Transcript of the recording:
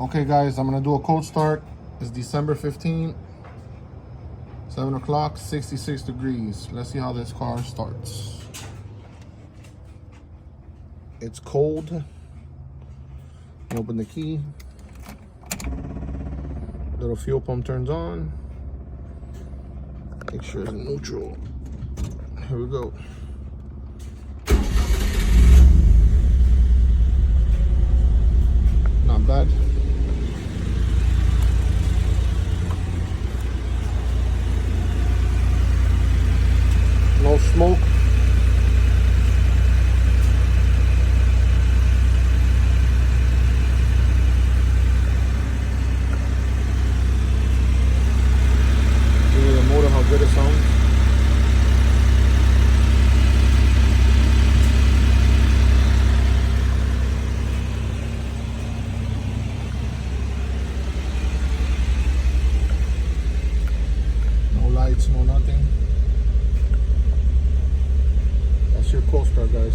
Okay guys, I'm gonna do a cold start. It's December 15th, 7 o'clock, 66 degrees. Let's see how this car starts. It's cold. Open the key. Little fuel pump turns on. Make sure it's neutral. Here we go. Not bad. No smoke. Look at the motor, how good it sounds. No lights, no nothing. That's your cold start, guys.